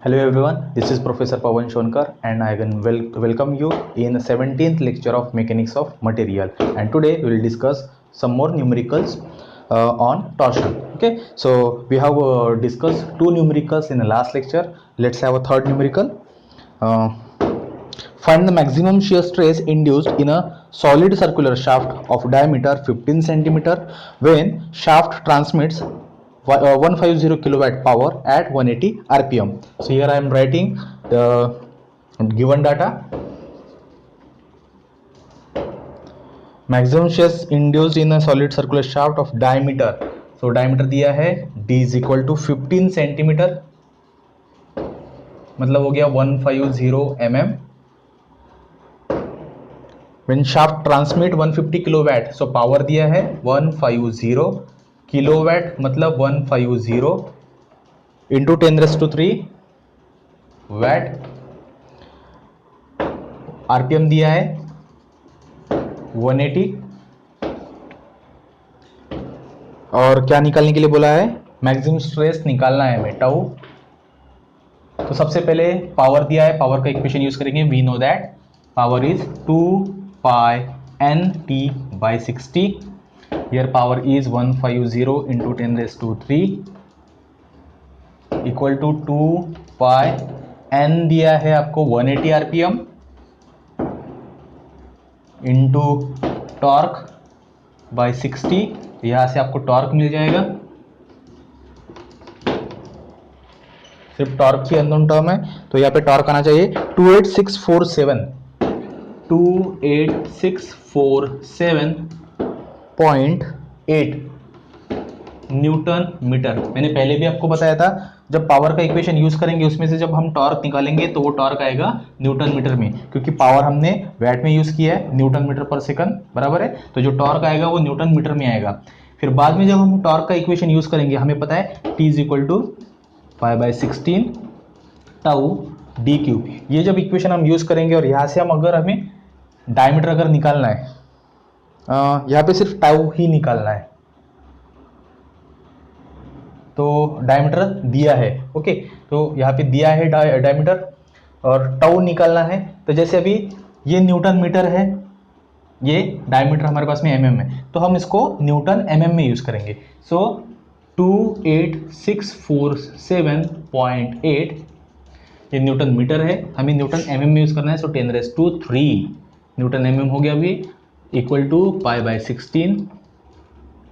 Hello everyone, this is Professor Pawan Shonkar and I can welcome you in the 17th lecture of Mechanics of Material, and today we will discuss some more numericals on torsion. Okay, so we have discussed two numericals in the last lecture. Let's have a third numerical. Find the maximum shear stress induced in a solid circular shaft of diameter 15 cm when shaft transmits 150 kilowatt power at 180 rpm. So here I am writing the given data. Maximum shear induced in a solid circular shaft of diameter. So diameter दिया है d is equal to 15 cm, मतलब हो गया 150 mm. When shaft transmit 150 kilowatt, so power दिया है 150 kilowatt, मतलब 150 into 10⁻³ VAT. RPM दिया है 180 और क्या निकालने के लिए बोला है? मैक्सिमम स्ट्रेस निकालना है हमें, टाउ. तो सबसे पहले पावर दिया है, पावर का इक्वेशन यूज करेंगे. We know that power is 2 pi nt by 60. Here power is 150 into 10⁻³ equal to 2 pi n दिया है आपको 180 rpm into टॉर्क by 60. यहां से आपको टॉर्क मिल जाएगा. सिर्फ टॉर्क की अननोन टर्म है, तो यहाँ पे टॉर्क आना चाहिए 28647.8 न्यूटन मीटर. मैंने पहले भी आपको बताया था, जब पावर का इक्वेशन यूज करेंगे उसमें से जब हम टॉर्क निकालेंगे तो वो टॉर्क आएगा न्यूटन मीटर में, क्योंकि पावर हमने वैट में यूज किया है, न्यूटन मीटर पर सेकंड बराबर है. तो जो टॉर्क आएगा वो न्यूटन मीटर में आएगा. फिर बाद में जब हम टॉर्क का इक्वेशन यूज करेंगे, हमें पता है T is equal to π/16 tau D cube. ये जब इक्वेशन हम यूज करेंगे और यहाँ से हम अगर हमें डायमीटर अगर निकालना है, यहाँ पे सिर्फ टाउ ही निकालना है, तो डायमीटर दिया है. ओके, तो यहाँ पे दिया है डायमीटर और टाउ निकालना है. तो जैसे अभी ये न्यूटन मीटर है, ये डायमीटर हमारे पास में mm है, तो हम इसको न्यूटन mm में यूज करेंगे. सो 28647.8 ये न्यूटन मीटर है, हमें न्यूटन mm में यूज करना है. सो 10⁻³ न्यूटन mm हो गया अभी, इक्वल टू π/16.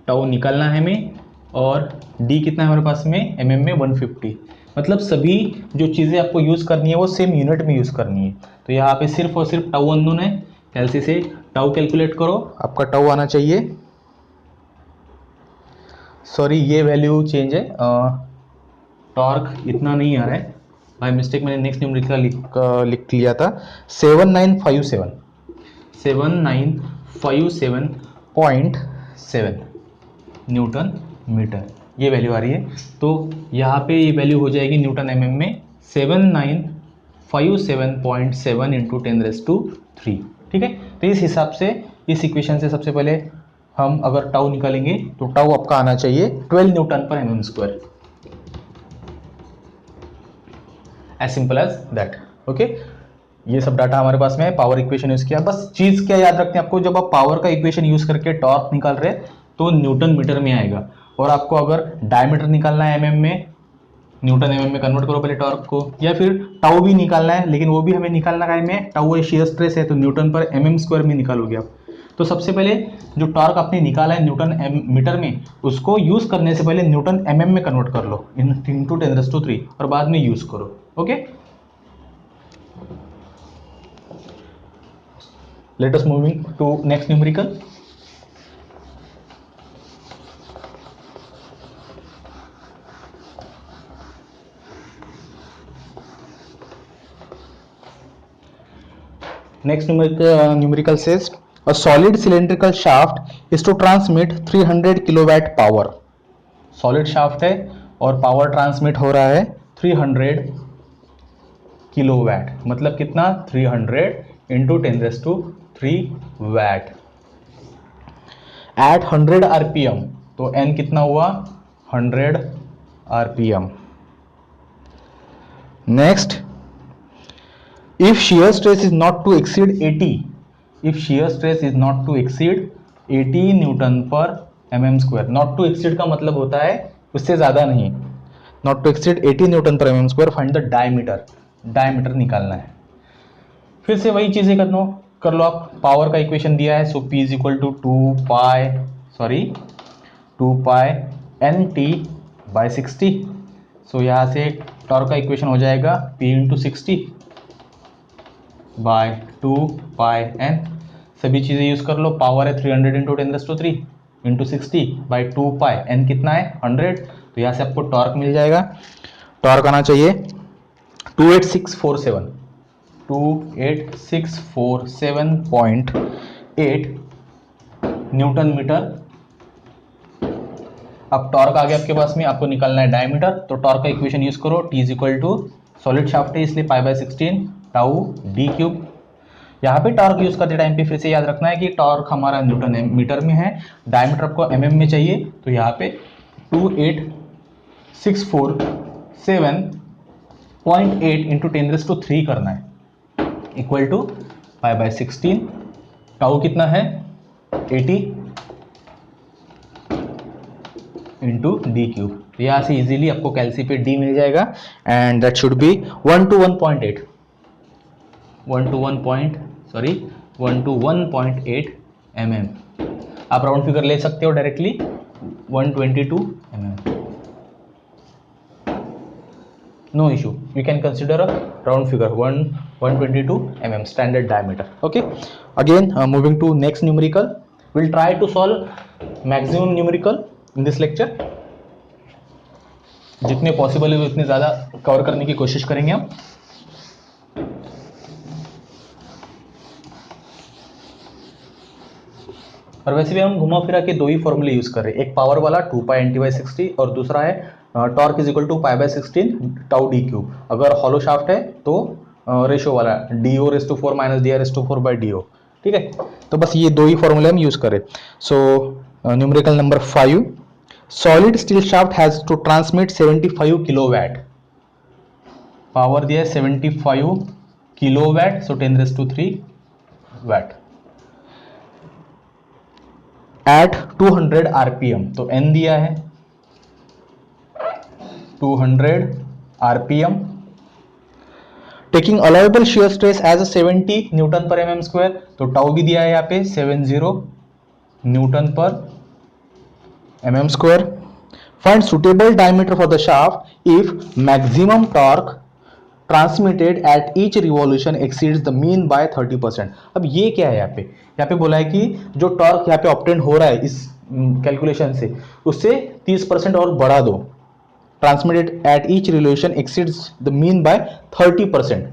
टाउ निकालना है हमें और d कितना है हमारे पास में mm में 150. मतलब सभी जो चीज़ें आपको यूज करनी है वो सेम यूनिट में यूज करनी है. तो यहाँ पे सिर्फ और सिर्फ टाउ अननोन है, कैलसी से टाउ कैलकुलेट करो. आपका टाउ आना चाहिए, सॉरी ये वैल्यू चेंज है, टॉर्क इतना नहीं आ रहा है, बाय मिस्टेक मैंने नेक्स्ट न्यूमेरिकल लिख लिया था. 7957.7 न्यूटन मीटर ये वैल्यू आ रही है. तो यहाँ पे ये वैल्यू हो जाएगी न्यूटन mm में 7957.7 इंटू 10⁻³. ठीक है, तो इस हिसाब से इस इक्वेशन से सबसे पहले हम अगर टाउ निकालेंगे तो टाउ आपका आना चाहिए 12 न्यूटन पर mm². As simple as that. Okay, ये सब डाटा हमारे पास में है. पावर इक्वेशन यूज किया. बस चीज क्या याद रखते हैं आपको, जब आप पावर का इक्वेशन यूज करके टॉर्क निकाल रहे हैं तो न्यूटन मीटर में आएगा, और आपको अगर डायमीटर निकालना है mm में, न्यूटन mm में कन्वर्ट करो पहले टॉर्क को, या फिर टाउ भी निकालना है, लेकिन वो भी हमें निकालना है में टाउ शेयर स्ट्रेस है, तो न्यूटन पर mm² में निकालोगे आप. तो सबसे पहले जो टॉर्क आपने निकाला है न्यूटन मीटर में, उसको यूज करने से पहले न्यूटन mm में कन्वर्ट कर लो इंटू 10⁻³ और बाद में यूज करो. Okay, let us moving to next numerical. Next numerical says a solid cylindrical shaft is to transmit 300 kilowatt power. Solid shaft है और पावर ट्रांसमिट हो रहा है 300 किलोवाट, मतलब कितना 300 इंटू 10⁻³ वैट एट 100 rpm. तो n कितना हुआ 100 rpm. Next, if shear stress is not to exceed 80, if shear stress is not to exceed 80 newton पर mm square, not to exceed का मतलब होता है उससे ज्यादा नहीं, नॉट टू एक्सीड 80 न्यूटन पर mm square, find the diameter, diameter निकालना है। फिर से वही चीजें कर लो आप, पावर का इक्वेशन दिया है, so P is equal to 2 pi NT/60। So यहाँ से टॉर्क का इक्वेशन हो जाएगा P इंटू 60/2 पाई n। सभी चीज़ें यूज़ कर लो, पावर है 300 इंटू 10⁻³ इंटू 60/2 पाई n कितना है 100। तो यहाँ से आपको टॉर्क मिल जाएगा, टॉर्क आना चाहिए 28647.8 न्यूटन मीटर। अब टॉर्क आ गया आपके पास में, आपको निकालना है डायमीटर, तो टॉर्क का इक्वेशन यूज करो, T is equal to solid shaft है इसलिए π/16 टाउ d³। यहाँ पे टॉर्क यूज करते टाइम पे फिर से याद रखना है कि टॉर्क हमारा न्यूटन मीटर में है, डायमीटर आपको mm में चाहिए, तो यहाँ पे 28647.8 इंटू 10⁻³ करना है, इक्वल टू π/16, टाउ कितना है 80 इंटू d³। तो यहाँ से इजीली आपको कैल्सी पे d मिल जाएगा, and that should be 1 to 1.8 mm। आप राउंड फिगर ले सकते हो directly 122 mm, no issue, you can consider a round figure 122 mm standard diameter. Okay, again moving to next numerical, will try to solve maximum numerical in this lecture, जितने possible है उतने ज़्यादा cover करने की कोशिश करेंगे हम। और वैसे भी हम घुमा फिरा के दो ही फॉर्मूले यूज कर रहे हैं, एक पावर वाला 2 पाई NT/60 और दूसरा है torque is equal to π/16 tau d³। अगर हॉलो शाफ्ट है तो रेशो वाला DO⁴ माइनस DR⁴/DO। ठीक है, तो बस ये दो ही फॉर्मूले हम यूज करें। So numerical number 5, solid steel shaft has to transmit 75 kilowatt, power दिया है 75 kilowatt, so 10⁻³ watt at 200 RPM, तो n दिया है 200 RPM, taking allowable shear stress as 70 newton पर mm स्क्वायर, तो टाउ भी दिया है यहाँ पे 70 न्यूटन पर mm square. Find suitable diameter for the shaft if maximum torque transmitted at each revolution exceeds the mean by 30%। अब ये क्या है, यहाँ पे बोला है कि जो टॉर्क यहाँ पे ऑब्टेन हो रहा है इस कैलकुलेशन से, उससे 30% और बढ़ा दो, transmitted at each revolution exceeds the mean by 30%।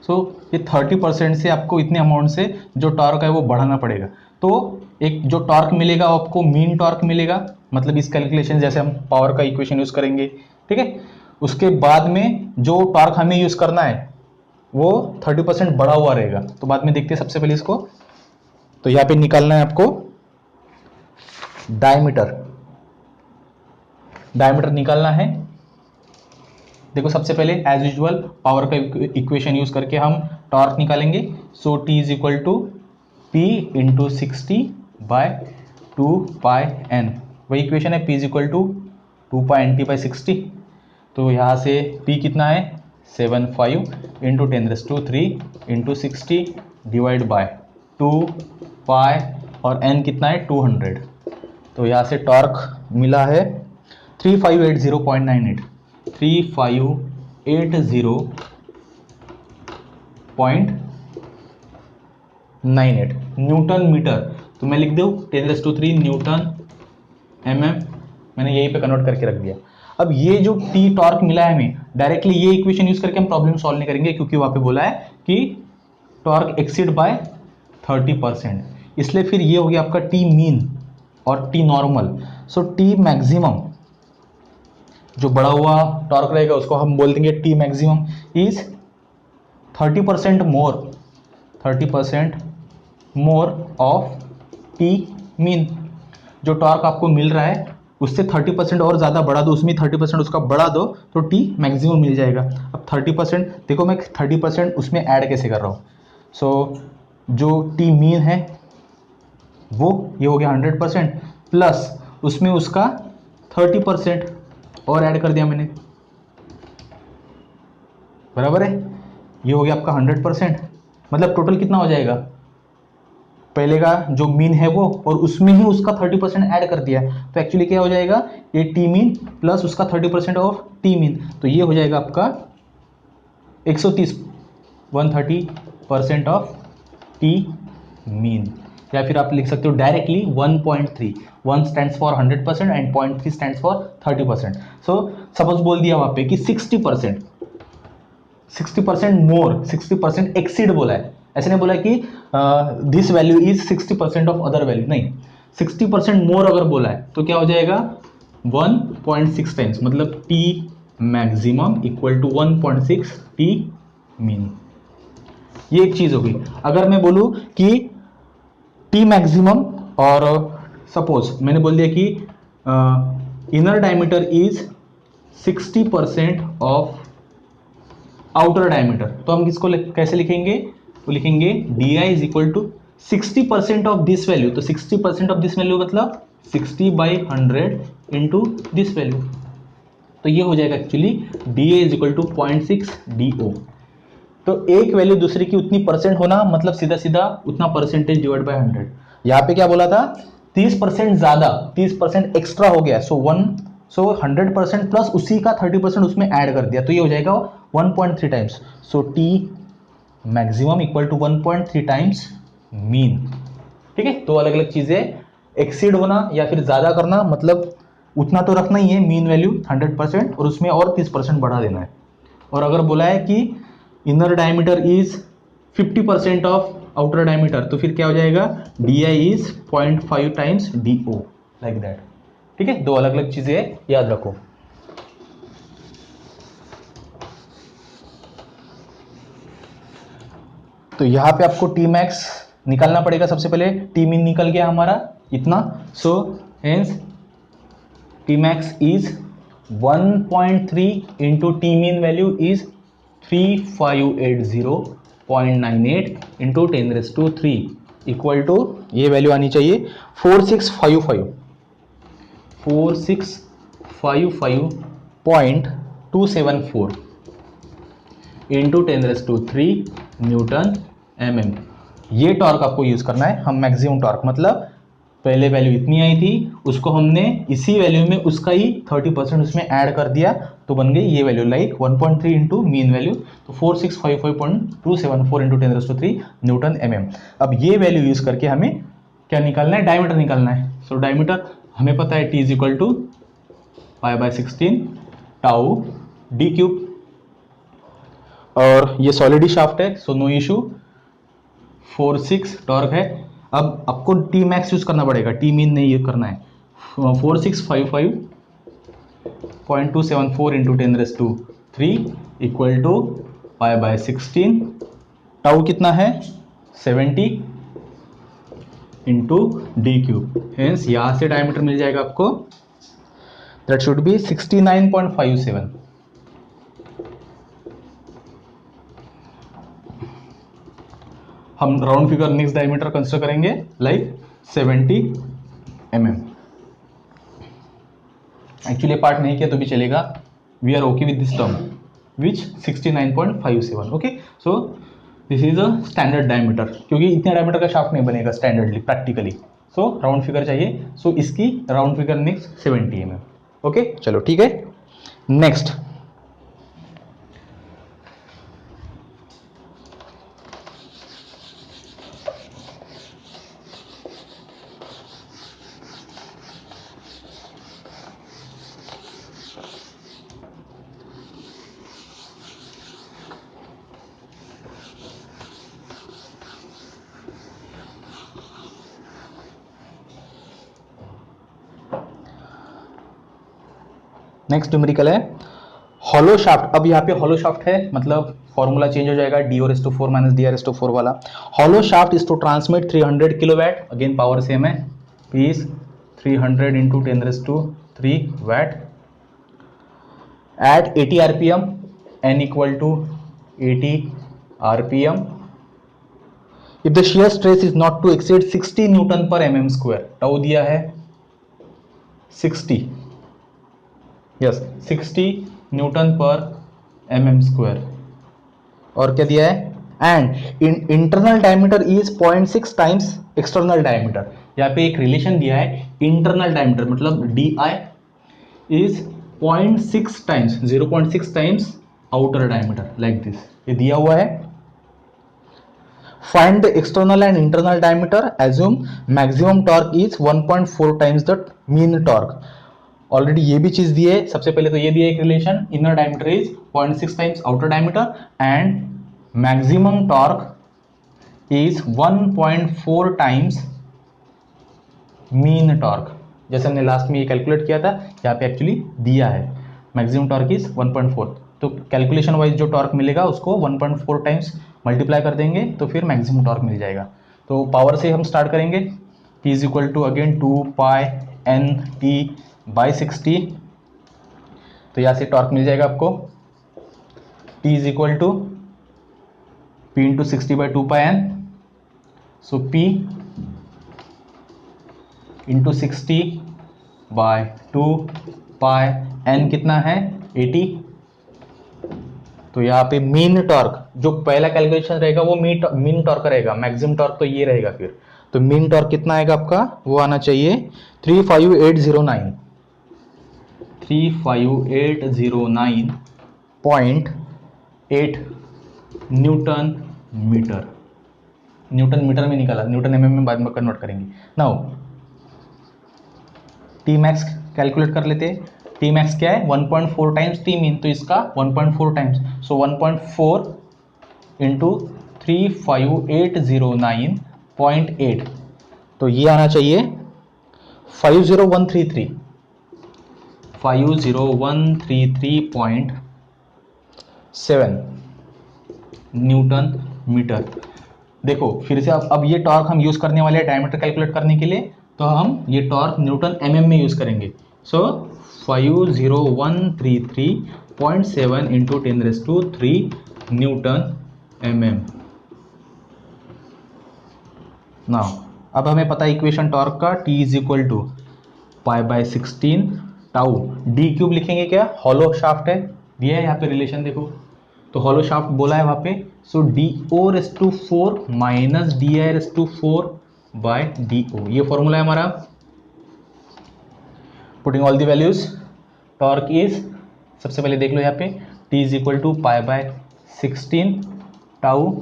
सो ये 30% से आपको इतने अमाउंट से जो टॉर्क है वो बढ़ाना पड़ेगा, तो एक जो टॉर्क मिलेगा आपको मीन टॉर्क मिलेगा, मतलब इस कैलकुलेशन जैसे हम पावर का इक्वेशन यूज करेंगे। ठीक है, उसके बाद में जो टॉर्क हमें यूज करना है वो 30% बढ़ा हुआ रहेगा, तो बाद में देखते हैं। सबसे पहले इसको, तो यहाँ पे निकालना है आपको डायमीटर, डायमीटर निकालना है। देखो सबसे पहले एज यूजुअल पावर का इक्वेशन यूज करके हम टॉर्क निकालेंगे, so T is equal to P into 60/2 pi n, वही इक्वेशन है, P is equal to 2 pi NT/60। तो यहाँ से P कितना है 75 into 10⁻³ into 60 divide by 2 pi और n कितना है 200। तो यहाँ से टॉर्क मिला है 3580.98 3580.98 न्यूटन मीटर। तो मैं लिख दूँ 10⁻³ न्यूटन mm, मैंने यहीं पे कन्वर्ट करके रख दिया। अब ये जो T टॉर्क मिला है हमें, डायरेक्टली ये इक्वेशन यूज करके हम प्रॉब्लम सॉल्व नहीं करेंगे, क्योंकि वहां पे बोला है कि टॉर्क एक्सीड बाय 30%, इसलिए फिर ये हो गया आपका T मीन और T नॉर्मल। सो T मैक्सिमम, जो बढ़ा हुआ टॉर्क रहेगा उसको हम बोल देंगे T maximum is 30% more of T mean. जो टॉर्क आपको मिल रहा है उससे 30% और ज़्यादा बढ़ा दो, उसमें 30% उसका बढ़ा दो तो टी मैक्सिमम मिल जाएगा। अब 30% देखो, मैं 30% उसमें ऐड कैसे कर रहा हूँ। सो जो टी मीन है वो ये हो गया 100% प्लस उसमें उसका 30% और ऐड कर दिया मैंने, बराबर है। ये हो गया आपका 100%, मतलब टोटल कितना हो जाएगा, पहले का जो मीन है वो और उसमें ही उसका 30% ऐड कर दिया, तो एक्चुअली क्या हो जाएगा, ये टी मीन प्लस उसका 30% ऑफ टी मीन, तो ये हो जाएगा आपका 130, 130% ऑफ टी मीन। या फिर आप लिख सकते हो directly 1.3, 1 stands for 100% and 0.3 stands for 30%। So suppose बोल दिया वहां पे कि 60%, 60% मोर, 60% एक्सीड बोला है, ऐसे नहीं बोला कि this value is 60% of other value, नहीं, 60% मोर अगर बोला है तो क्या हो जाएगा 1.6 टाइम्स, मतलब T maximum equal to 1.6 T mean. ये एक चीज होगी। अगर मैं बोलूं कि टी मैक्सिमम और सपोज मैंने बोल दिया कि inner diameter is 60% of outer diameter, तो हम किसको कैसे लिखेंगे, तो लिखेंगे D I is equal to 60% of this value, तो 60% ऑफ दिस वैल्यू मतलब 60/100 इंटू दिस वैल्यू, तो ये हो जाएगा actually D A is equal to 0.6 D O. तो एक वैल्यू दूसरे की उतनी परसेंट होना मतलब सीधा सीधा उतना परसेंटेज डिवाइड बाय 100। यहाँ पे क्या बोला था, 30% ज्यादा, 30% एक्स्ट्रा हो गया, सो 100% प्लस उसी का 30% उसमें ऐड कर दिया, तो ये हो जाएगा 1.3 times. So T maximum equal to 1.3 times mean. ठीक है, तो अलग अलग चीजें, एक्सीड होना या फिर ज्यादा करना, मतलब उतना तो रखना ही है मीन वैल्यू 100% और उसमें और 30% बढ़ा देना है। और अगर बोला है कि inner diameter is 50% of outer diameter, तो फिर क्या हो जाएगा D I is 0.5 times D O, like that. ठीक है, दो अलग अलग चीजें याद रखो। तो यहां पे आपको टी मैक्स निकालना पड़ेगा। सबसे पहले टी मीन निकल गया हमारा इतना, so hence T max is 1.3 into T mean value is 3580.98 into 10⁻³ equal to, ये वैल्यू आनी चाहिए 4655.274 इंटू 10⁻³ न्यूटन mm। ये टॉर्क आपको यूज करना है। हम मैक्सिमम टॉर्क मतलब पहले वैल्यू इतनी आई थी, उसको हमने इसी वैल्यू में उसका ही 30% उसमें ऐड कर दिया, तो बन गई ये value, like 1.3 into mean value, तो 4655.274 इंटू 10⁻³ न्यूटन mm। अब ये वैल्यू यूज करके हमें क्या निकालना है, डायमीटर निकालना है। सो डायमीटर हमें पता है T is equal to π/16 tau D cube, और ये सॉलिड शाफ्ट है, सो नो इशू, 46 टॉर्क है। अब आपको टी मैक्स यूज करना पड़ेगा, टी मीन नहीं यूज करना है। 4655.274 इंटू 10⁻³ इक्वल टू π/16, टाउ कितना है 70 इंटू डी क्यूब, हेंस यहां से डायमीटर मिल जाएगा आपको, दैट शुड बी 69.57। हम round figure next diameter consider करेंगे लाइक 70 mm। एक्चुअली पार्ट नहीं किया तो भी चलेगा, we are okay with this term which 69.57। Okay, so this is a standard diameter, क्योंकि इतने डायमीटर का शाफ्ट नहीं बनेगा standardly practically, so round figure चाहिए। सो इसकी round figure next 70 mm। Okay, चलो ठीक है। नेक्स्ट न्यूमेरिकल है हॉलो शाफ्ट। अब यहाँ पे हॉलो शाफ्ट है, मतलब फॉर्मूला चेंज हो जाएगा, d/4 माइनस dr/4 वाला। Hollow shaft is to transmit 300 kilowatt, again power same है, P is 300 into 10⁻³ 3 watt at 80 rpm, n equal to 80 rpm. If the shear stress is not to exceed 60 Newton पर mm square, tau दिया है 60, yes 60 Newton पर mm square, और क्या दिया है, and internal diameter is 0.6 times external diameter. यहाँ पे एक रिलेशन दिया है, इंटरनल डायमीटर मतलब D I is 0.6 times 0.6 times outer diameter, like this, ये दिया हुआ है. Find the external and internal diameter, assume maximum torque is 1.4 times the mean torque. Already ये भी चीज दी है, सबसे पहले तो ये दिया एक relation, inner diameter is 0.6 times outer diameter and maximum torque is 1.4 times mean torque. जैसे हमने लास्ट में ये कैलकुलेट किया था, यहाँ पे एक्चुअली दिया है मैक्सिमम टॉर्क इज 1.4, तो कैलकुलेशन वाइज जो टॉर्क मिलेगा उसको 1.4 टाइम्स मल्टीप्लाई कर देंगे तो फिर मैक्सिमम टॉर्क मिल जाएगा. तो पावर से हम स्टार्ट करेंगे, P is equal to again 2 pi N T by 60. तो यहाँ से टॉर्क मिल जाएगा आपको, T is equal to P into 60 by 2 pi N. So P into 60 by 2 pi N कितना है 80. तो यहाँ पे मीन टॉर्क, जो पहला कैलकुलेशन रहेगा वो मीन टॉर्क रहेगा, मैक्सिमम टॉर्क तो ये रहेगा फिर. तो मीन टॉर्क कितना आएगा आपका, वो आना चाहिए 35809 35809.8 न्यूटन मीटर. न्यूटन मीटर में निकाला, न्यूटन एमएम में बाद में कन्वर्ट करेंगे. नाउ टी मैक्स कैलकुलेट कर लेते हैं. टी मैक्स क्या है, 1.4 टाइम्स टी मीन, तो इसका 1.4 टाइम्स, सो 1.4 इंटू 35809.8, तो ये आना चाहिए 50133.7 न्यूटन मीटर. देखो फिर से अब ये टॉर्क हम यूज करने वाले हैं डायमीटर कैलकुलेट करने के लिए, तो हम ये टॉर्क न्यूटन एमएम में यूज करेंगे. So 50133.7 into 10⁻³ newton mm. Now अब हमें पता है इक्वेशन टॉर्क का, T is equal to pi by 16 tau D cube लिखेंगे, क्या हॉलो शाफ्ट है दिया है यहाँ पे रिलेशन, देखो तो हॉलो शाफ्ट बोला है वहां पे. So DO⁻4 minus DI⁻4 by DO, ये फॉर्मूला है हमारा. Putting all the values, torque is, सबसे पहले देख लो यहाँ पे T is equal to pi by 16 tau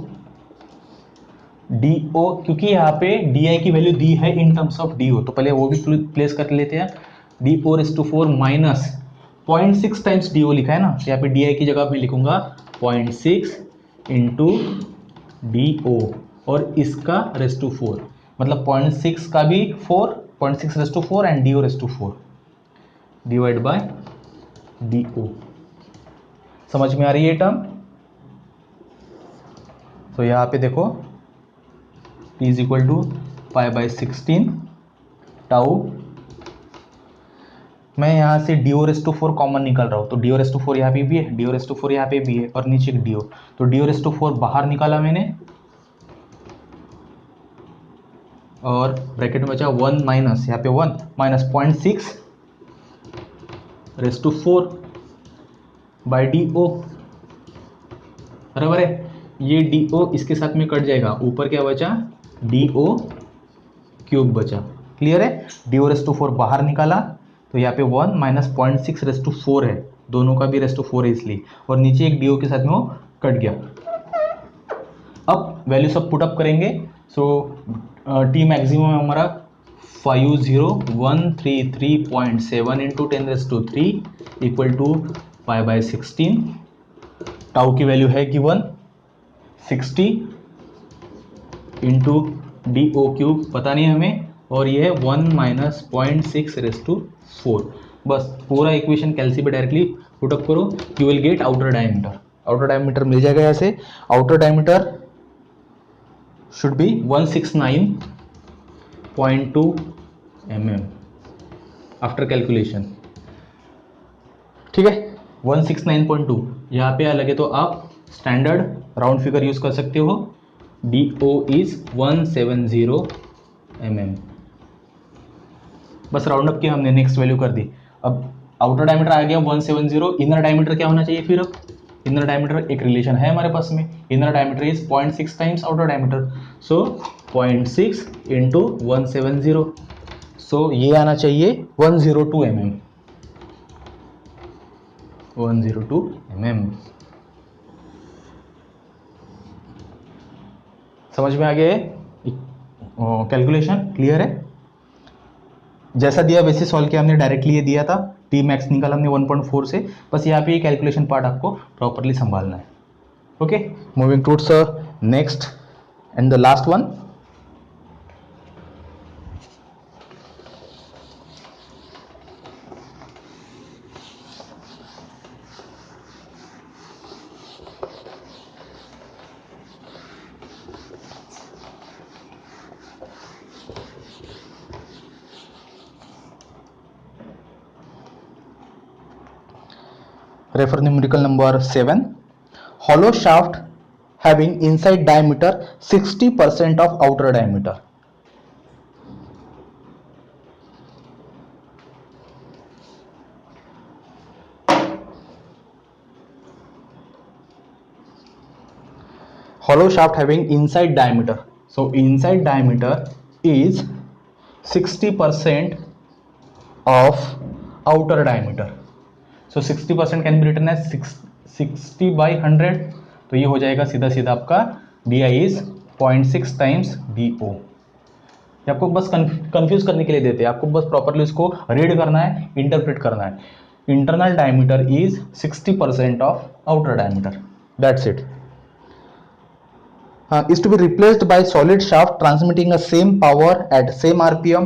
DO, क्योंकि यहाँ पे DI की वैल्यू दी है इन टर्म्स ऑफ DO, तो पहले वो भी प्लेस कर लेते हैं. DO⁻4 माइनस 0.6 टाइम्स DO लिखा है ना, तो यहाँ पे DI की जगह मैं लिखूंगा 0.6 इंटू DO और इसका ⁻4, मतलब 0.6 का भी 4, 0.6⁻4 and DO⁻4 divide by DO. समझ में आ रही है ये टर्म. तो यहाँ पे देखो T is equal to pi by 16 tau, मैं यहाँ से DO⁻4 कॉमन निकाल रहा हूँ, तो DO⁻4 यहाँ पे भी है, DO⁻4 यहाँ पे भी है और नीचे एक DO, तो DO⁻4 बाहर निकाला मैंने और ब्रैकेट में बचा 1 माइनस, यहाँ पे 1 माइनस 0.6⁻4 बाई DO, बराबर है. ये DO इसके साथ में कट जाएगा, ऊपर क्या बचा DO³ बचा. क्लियर है. DO⁻4 बाहर निकाला तो यहाँ पे 1 माइनस 0.6⁻4 है, दोनों का भी ⁻4 है इसलिए, और नीचे एक DO के साथ में वो कट गया. अब वैल्यू सब पुट अप करेंगे. सो T मैक्सिमम है हमारा 50133.7 into 10⁻³ equal to pi by 16. Tau की वैल्यू है गिवन 60 इंटू DO³ पता नहीं हमें, और ये है 1 माइनस 0.6⁻4. बस पूरा इक्वेशन कैलसी पे डायरेक्टली पुट अप करो, you will get outer diameter. Outer diameter मिल जाएगा यहाँ से. Outer diameter should be 169.2 mm after calculation. ठीक है, 169.2 यहाँ पे अलग है तो आप स्टैंडर्ड राउंड फिगर यूज कर सकते हो। DO is 170 mm। बस राउंड अप किया हमने, नेक्स्ट वैल्यू कर दी। अब आउटर डायमीटर आ गया 170, इनर डायमीटर क्या होना चाहिए फिर? अब इनर डायमीटर एक रिलेशन है हमारे पास में, inner diameter is 0.6 times outer diameter, so 0.6 into 170, सो ये आना चाहिए 102 mm, 102 mm। समझ में आ गया है? कैलकुलेशन क्लियर है? जैसा दिया वैसे सॉल्व किया हमने, डायरेक्टली ये दिया था, टी मैक्स निकाला हमने 1.4 से। बस यहाँ पे ये कैलकुलेशन पार्ट आपको प्रॉपरली संभालना है। Okay, moving towards next and the last one. Refer numerical number 7. Hollow shaft having inside diameter 60% of outer diameter. Hollow shaft having inside diameter. So inside diameter is 60% of outer diameter. So 60% can be written as 60 by 100, तो ये हो जाएगा सीधा सीधा आपका DI is 0.6 times DO। ये आपको बस कंफ्यूज करने के लिए देते हैं, आपको बस प्रॉपरली उसको रीड करना है, इंटरप्रेट करना है। Internal diameter is 60% of outer diameter, that's it. Is to be replaced by solid shaft transmitting a same power at same RPM,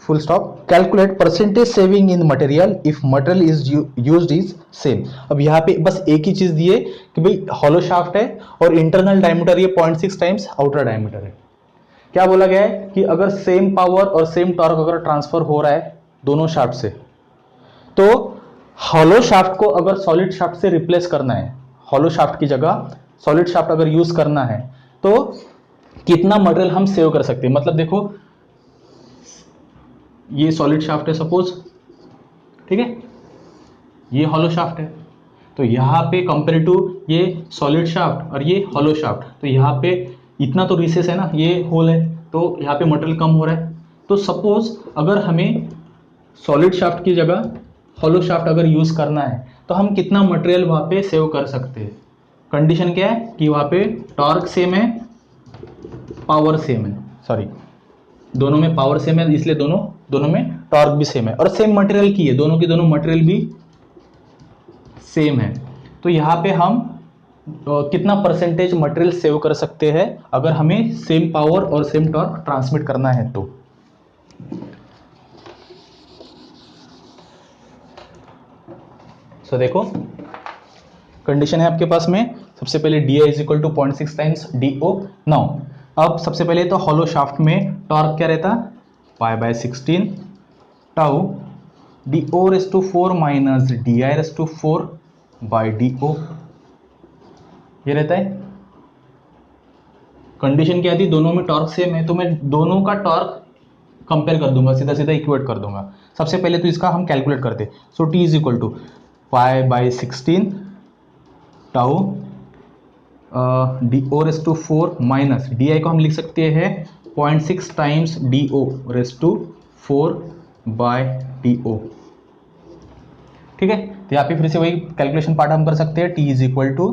full stop. Calculate percentage saving in material if material is used is same। अब यहाँ पे बस एक ही चीज दिए कि भाई hollow shaft है और इंटरनल डायमीटर ये 0.6 टाइम्स आउटर डायमीटर है। क्या बोला गया है कि अगर सेम पावर और सेम टॉर्क अगर ट्रांसफर हो रहा है दोनों शाफ्ट से, तो हॉलो शाफ्ट को अगर सॉलिड शाफ्ट से रिप्लेस करना है, हॉलो शाफ्ट की जगह सॉलिड शाफ्ट अगर यूज करना है तो कितना मटेरियल हम सेव कर सकते हैं। मतलब देखो ये सॉलिड शाफ्ट है सपोज, ठीक है, ये हॉलो शाफ्ट है, तो यहाँ पे कंपेयर टू ये सॉलिड शाफ्ट और ये हॉलो शाफ्ट, तो यहाँ पे इतना तो रिसेस है ना, ये होल है, तो यहाँ पे मटेरियल कम हो रहा है। तो सपोज अगर हमें सॉलिड शाफ्ट की जगह हॉलो शाफ्ट अगर यूज करना है तो हम कितना मटेरियल वहाँ पे सेव कर सकते हैं। कंडीशन क्या है कि वहाँ पे टॉर्क सेम है, पावर सेम है, सॉरी दोनों में पावर सेम है इसलिए दोनों में टॉर्क भी सेम है, और सेम मटेरियल की है, दोनों की दोनों मटेरियल भी सेम है। तो यहाँ पे हम कितना परसेंटेज मटेरियल सेव कर सकते हैं अगर हमें सेम पावर और सेम टॉर्क ट्रांसमिट करना है तो। सो देखो कंडीशन है आपके पास में, सबसे पहले DI is equal to 0.6 times DO। Now अब सबसे पहले तो हॉलो शाफ्ट में टॉर्क क्या रहता, pi by 16 tau DO raise to 4 minus DI raise to 4 by DO, ये रहता है। कंडीशन क्या थी, दोनों में टॉर्क सेम है, तो मैं दोनों का टॉर्क कंपेयर कर दूंगा, सीधा सीधा इक्वेट कर दूंगा। सबसे पहले तो इसका हम कैलकुलेट करते, so T is equal to pi by 16 tau DO raise to 4 minus DI को हम लिख सकते हैं 0.6 times DO raise to 4 by DO, ठीक है। तो यहाँ पे फिर से वही कैलकुलेशन पार्ट हम कर सकते हैं, T is equal to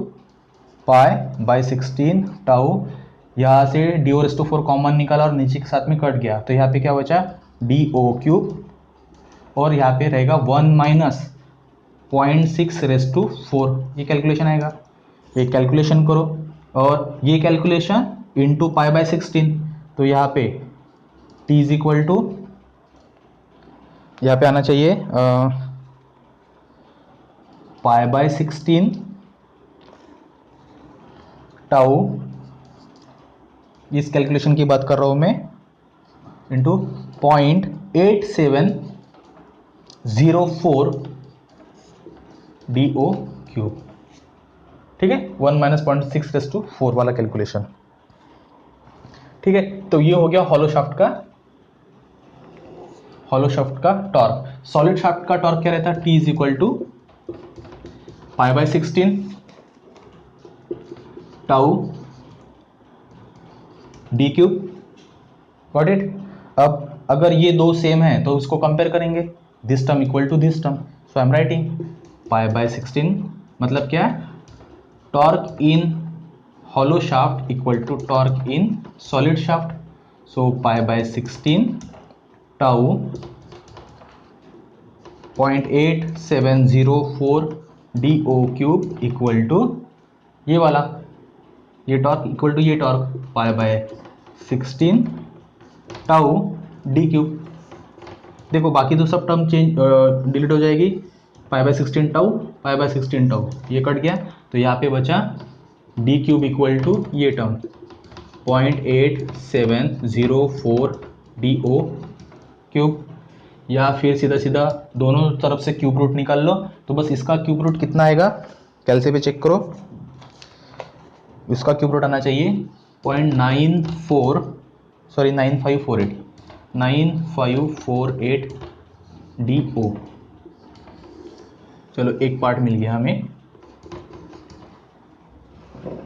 pi by 16 tau, यहाँ से DO रेस टू 4 कॉमन निकाला और नीचे के साथ में कट गया, तो यहाँ पे क्या बचा DO क्यूब, और यहाँ पे रहेगा 1 माइनस 0.6 रेस टू 4, ये कैलकुलेशन आएगा। ये कैलकुलेशन करो और ये कैलकुलेशन इंटू पाई बाय 16, तो यहाँ पे T इज इक्वल टू यहाँ पे आना चाहिए पाई बाय 16 टाउ, इस कैलकुलेशन की बात कर रहा हूँ मैं, इंटू 0.8704 DO क्यूब, ठीक है, 1 माइनस 0.6 वाला कैलकुलेशन, ठीक है। तो ये हो गया हॉलो शाफ्ट का टॉर्क। सॉलिड शाफ्ट का टॉर्क क्या रहता है? T is equal to π/16 tau D cube, got it. अब अगर ये दो सेम है तो इसको कंपेयर करेंगे, this term equal to this term, so I am writing π/16 मतलब क्या है? Torque in hollow shaft equal to torque in solid shaft, so π/16 tau 0.8704 DO cube equal to ये वाला, ये टॉर्क इक्वल टू ये टॉर्क π/16 टाउ डी क्यूब। देखो बाकी तो सब टर्म चेंज डिलीट हो जाएगी, π/16 टाउ π/16 टाउ ये कट गया, तो यहाँ पे बचा डी क्यूब इक्वल टू ये टर्म 0.8704 DO क्यूब, या फिर सीधा सीधा दोनों तरफ से क्यूब रूट निकाल लो, तो बस इसका क्यूब रूट कितना आएगा? कैलसी पे चेक करो, इसका क्यूब रूट आना चाहिए 9548 DO। चलो एक पार्ट मिल गया हमें,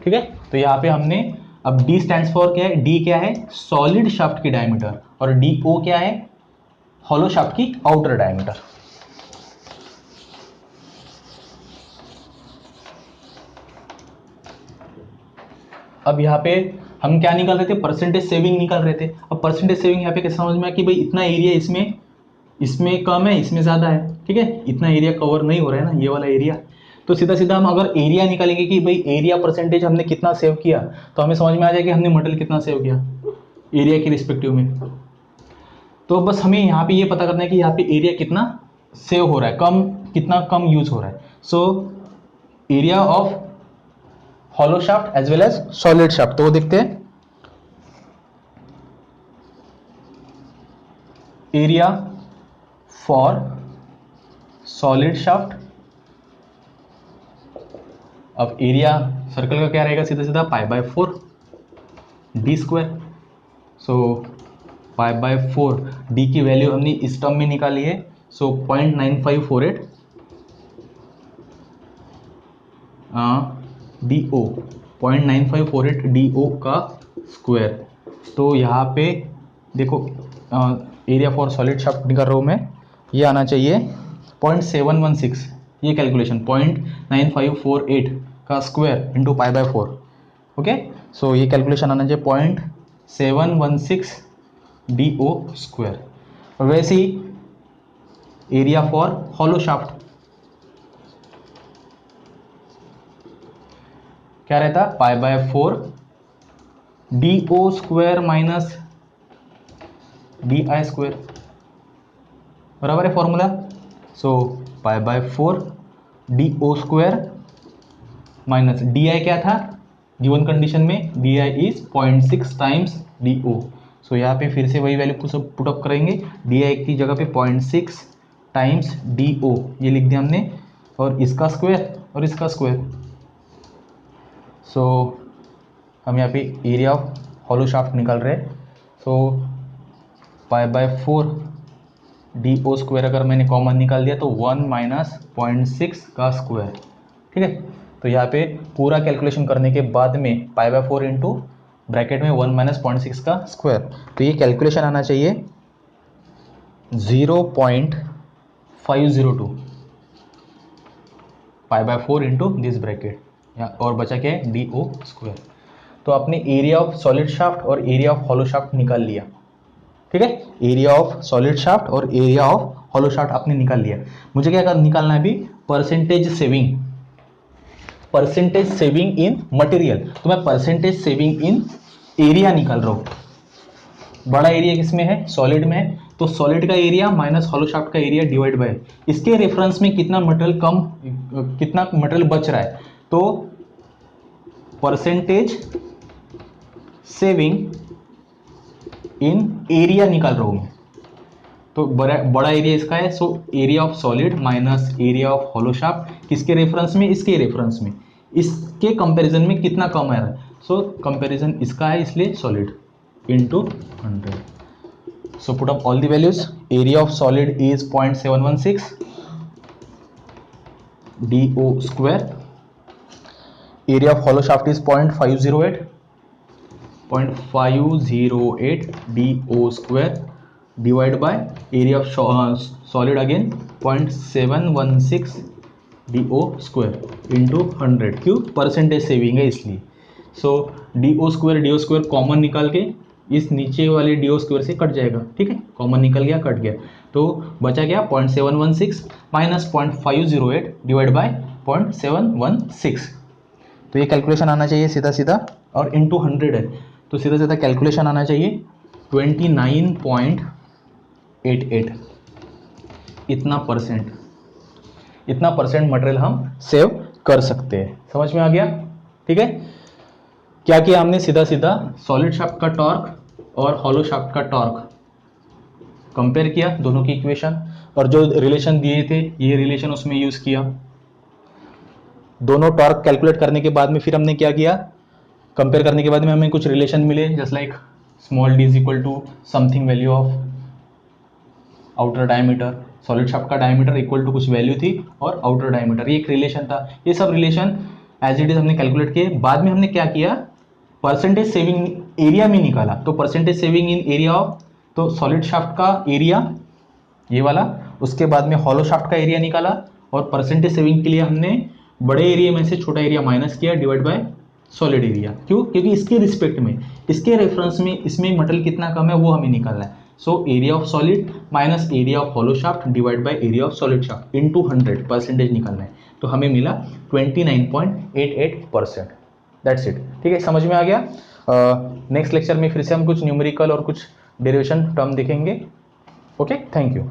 ठीक है। तो यहाँ पे हमने अब D स्टैंड्स फॉर क्या है? D क्या है? सॉलिड शाफ्ट की डायमीटर, और DO क्या है? हॉलो शाफ्ट की आउटर डायमीटर। अब यहाँ पे हम क्या निकाल रहे थे? परसेंटेज सेविंग निकाल रहे थे। अब परसेंटेज सेविंग यहाँ पे कैसे समझ में आया कि भाई इतना एरिया इसमें कम है, इसमें ज़्यादा है, ठीक है, इतना एरिया कवर नहीं हो रहा है ना ये वाला एरिया, तो सीधा सीधा हम अगर एरिया निकालेंगे कि भाई एरिया परसेंटेज हमने कितना सेव किया, तो हमें समझ में आ जाएगा कि हमने मटेरियल कितना सेव किया एरिया के रिस्पेक्टिव में। तो बस हमें यहाँ पे ये पता करना है कि यहाँ पे एरिया कितना सेव हो रहा है, कितना कम यूज हो रहा है। So area of hollow shaft as well as solid shaft, तो वो देखते हैं। एरिया फॉर सॉलिड शाफ्ट, अब एरिया सर्कल का क्या रहेगा? सीधा सीधा π/4 डी स्क्वायर, सो π/4 डी की वैल्यू हमने इस टर्म में निकाली है, सो 0.9548 DO, 0.9548 DO का स्क्वायर। तो यहाँ पे देखो एरिया फॉर सॉलिड शाफ्ट निकाल रहा हूँ मैं, ये आना चाहिए 0.716, ये कैलकुलेशन 0.9548 का स्क्वायर इंटू π/4, ओके। सो ये कैलकुलेशन आना चाहिए 0.716 DO स्क्वायर। और वैसे ही एरिया फॉर हॉलो शाफ्ट क्या रहता? π/4 DO square minus DI square, बराबर है formula. So π/4 DO square minus DI क्या था गिवन कंडीशन में? DI is 0.6 times DO। So यहाँ पे फिर से वही वैल्यू पुटअप करेंगे, DI की जगह पे 0.6 टाइम्स DO ये लिख दिया हमने, और इसका स्क्वायर और इसका स्क्वायर। सो हम यहाँ पे एरिया ऑफ हॉलो शाफ्ट निकाल रहे हैं, सो π/4 DO स्क्वायर अगर मैंने कॉमन निकाल दिया तो 1 माइनस 0.6 का स्क्वायर, ठीक है। तो यहाँ पे पूरा कैलकुलेशन करने के बाद में π/4 इंटू ब्रैकेट में 1 माइनस 0.6 का स्क्वायर, तो ये कैलकुलेशन आना चाहिए 0.502 π/4 इंटू दिस ब्रैकेट, और बचा क्या है? DO square. तो आपने एरिया ऑफ सॉलिड शाफ्ट और एरिया ऑफ हॉलो शाफ्ट निकाल लिया, ठीक है। एरिया ऑफ सॉलिड शाफ्ट और एरिया ऑफ हॉलो शाफ्ट आपने निकाल लिया। मुझे क्या निकालना है अभी? Percentage saving in material. तो मैं परसेंटेज सेविंग इन एरिया निकाल रहा हूँ। बड़ा एरिया किसमें है? सॉलिड में है, तो सॉलिड का एरिया माइनस हॉलो शाफ्ट का एरिया डिवाइड बाय इसके रेफरेंस में कितना मटेरियल बच रहा है, तो परसेंटेज सेविंग इन एरिया निकाल रहा हूं मैं। तो बड़ा एरिया इसका है, so area of solid minus area of hollow shaft किसके रेफरेंस में, इसके रेफरेंस में, इसके कंपैरिजन में कितना कम आ रहा है। सो कंपैरिजन इसका है इसलिए solid into 100. So put up all the values. Area of solid is 0.716 DO square. Area of hollow shaft is 0.508 DO square divided by area of solid again 0.716 DO square into 100. क्यों, percentage saving है इसलिए. सो DO square common निकाल के इस नीचे वाले DO square से cut जाएगा. ठीक है, कॉमन निकल गया, कट गया, तो बचा गया 0.716 माइनस 0.508 डिवाइड बाय 0.716. तो ये कैलकुलेशन आना चाहिए सीधा सीधा, और इंटू 100 है तो सीधा सीधा कैलकुलेशन आना चाहिए 29.88. इतना परसेंट मटेरियल हम सेव कर सकते हैं. समझ में आ गया. ठीक है, क्या किया हमने, सीधा सीधा सॉलिड शाफ्ट का टॉर्क और हॉलो शाफ्ट का टॉर्क कंपेयर किया, दोनों की इक्वेशन, और जो रिलेशन दिए थे ये रिलेशन उसमें यूज किया. दोनों टॉर्क कैलकुलेट करने के बाद में फिर हमने क्या किया, कंपेयर करने के बाद में हमें कुछ रिलेशन मिले, just like small D is equal to something value of outer diameter. Solid shaft का डायमीटर इक्वल टू कुछ वैल्यू थी और आउटर डायमीटर, ये एक रिलेशन था. ये सब रिलेशन एज इट इज हमने कैलकुलेट किए. बाद में हमने क्या किया, परसेंटेज सेविंग एरिया में निकाला. तो percentage saving in area of, तो सॉलिड शाफ्ट का एरिया ये वाला, उसके बाद में हॉलो शाफ्ट का एरिया निकाला, और परसेंटेज सेविंग के लिए हमने बड़े एरिया में से छोटा एरिया माइनस किया डिवाइड बाय सॉलिड एरिया. क्यों, क्योंकि इसके रिस्पेक्ट में, इसके रेफरेंस में इसमें मटेरियल कितना कम है वो हमें निकालना है. So area of solid minus area of hollow shaft divide by area of solid shaft into 100 percentage निकालना है. तो हमें मिला 29.88%. That's it. ठीक है, समझ में आ गया. नेक्स्ट लेक्चर में फिर से हम कुछ न्यूमेरिकल और कुछ डेरिवेशन टर्म देखेंगे. Okay, thank you.